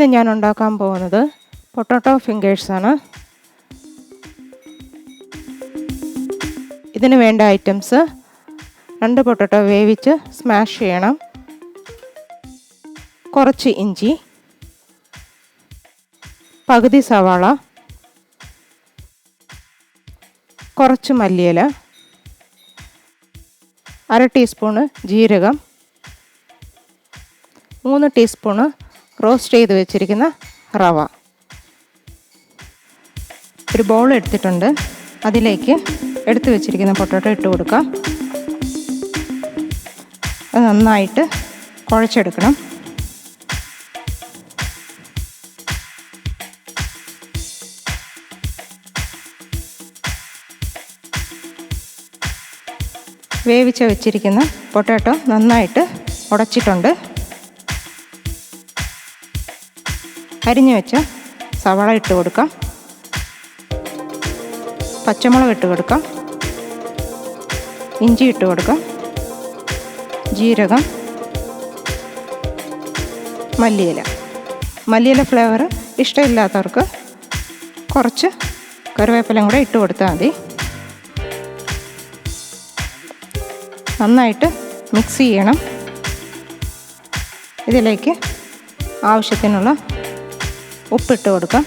ഇന്ന് ഞാൻ ഉണ്ടാക്കാൻ പോകുന്നത് പൊട്ടാറ്റോ ഫിംഗേഴ്സാണ്. ഇതിന് വേണ്ട ഐറ്റംസ്: 2 പൊട്ടാറ്റോ വേവിച്ച് സ്മാഷ് ചെയ്യണം, കുറച്ച് ഇഞ്ചി, പകുതി സവാള, കുറച്ച് മല്ലിയില, 1/2 ടീസ്പൂണ് ജീരകം, 3 ടീസ്പൂണ് റോസ്റ്റ് ചെയ്ത് വെച്ചിരിക്കുന്ന റവ. ഒരു ബൗൾ എടുത്തിട്ടുണ്ട്. അതിലേക്ക് എടുത്തു വെച്ചിരിക്കുന്ന പൊട്ടാറ്റോ ഇട്ട് കൊടുക്കാം. അത് നന്നായിട്ട് കുഴച്ചെടുക്കണം. വേവിച്ച് വെച്ചിരിക്കുന്ന പൊട്ടാറ്റോ നന്നായിട്ട് ഉടച്ചിട്ടുണ്ട്. അരിഞ്ഞു വെച്ച സവാള ഇട്ട് കൊടുക്കാം, പച്ചമുളക് ഇട്ട് കൊടുക്കാം, ഇഞ്ചി ഇട്ട് കൊടുക്കാം, ജീരകം, മല്ലിയില ഫ്ലേവർ ഇഷ്ടമില്ലാത്തവർക്ക് കുറച്ച് കറിവേപ്പിലയും കൂടെ ഇട്ട് കൊടുത്താൽ മതി. നന്നായിട്ട് മിക്സ് ചെയ്യണം. ഇതിലേക്ക് ആവശ്യത്തിനുള്ള ഉപ്പിട്ട് കൊടുക്കാം.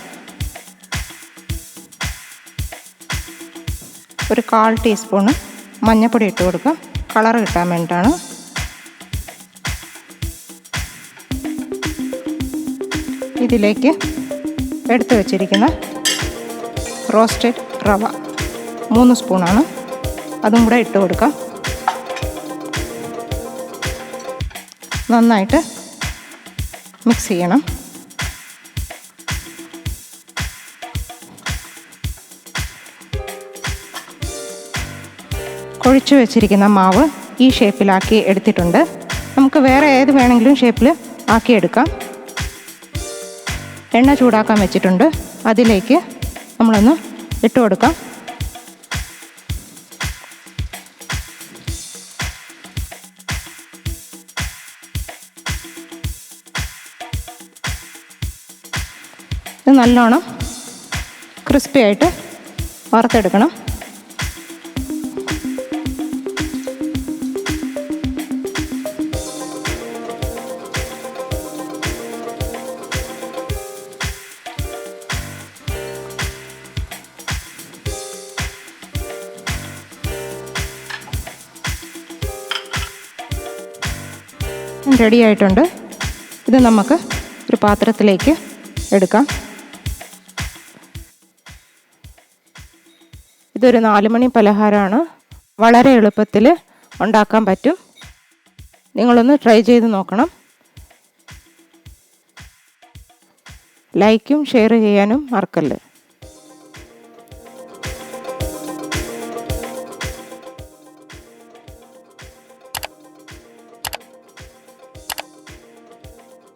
ഒരു 1/4 ടീസ്പൂണ് മഞ്ഞൾപ്പൊടി ഇട്ട് കൊടുക്കാം, കളർ കിട്ടാൻ വേണ്ടിയിട്ടാണ്. ഇതിലേക്ക് എടുത്തു വച്ചിരിക്കുന്ന റോസ്റ്റഡ് റവ 3 സ്പൂണാണ്, അതും കൂടെ ഇട്ട് കൊടുക്കാം. നന്നായിട്ട് മിക്സ് ചെയ്യണം. കുഴച്ച് വെച്ചിരിക്കുന്ന മാവ് ഈ ഷേപ്പിലാക്കി എടുത്തിട്ടുണ്ട്. നമുക്ക് വേറെ ഏത് വേണമെങ്കിലും ഷേപ്പിൽ ആക്കിയെടുക്കാം. എണ്ണ ചൂടാക്കാൻ വെച്ചിട്ടുണ്ട്. അതിലേക്ക് നമ്മളൊന്ന് ഇട്ട് കൊടുക്കാം. ഇത് നല്ലോണം ക്രിസ്പി ആയിട്ട് വറുത്തെടുക്കണം. റെഡി ആയിട്ടുണ്ട്. ഇത് നമുക്ക് ഒരു പാത്രത്തിലേക്ക് എടുക്കാം. ഇതൊരു 4 മണി പലഹാരമാണ്. വളരെ എളുപ്പത്തിൽ ഉണ്ടാക്കാൻ പറ്റും. നിങ്ങളൊന്ന് ട്രൈ ചെയ്ത് നോക്കണം. ലൈക്കും ഷെയർ ചെയ്യാനും മറക്കല്ലേ.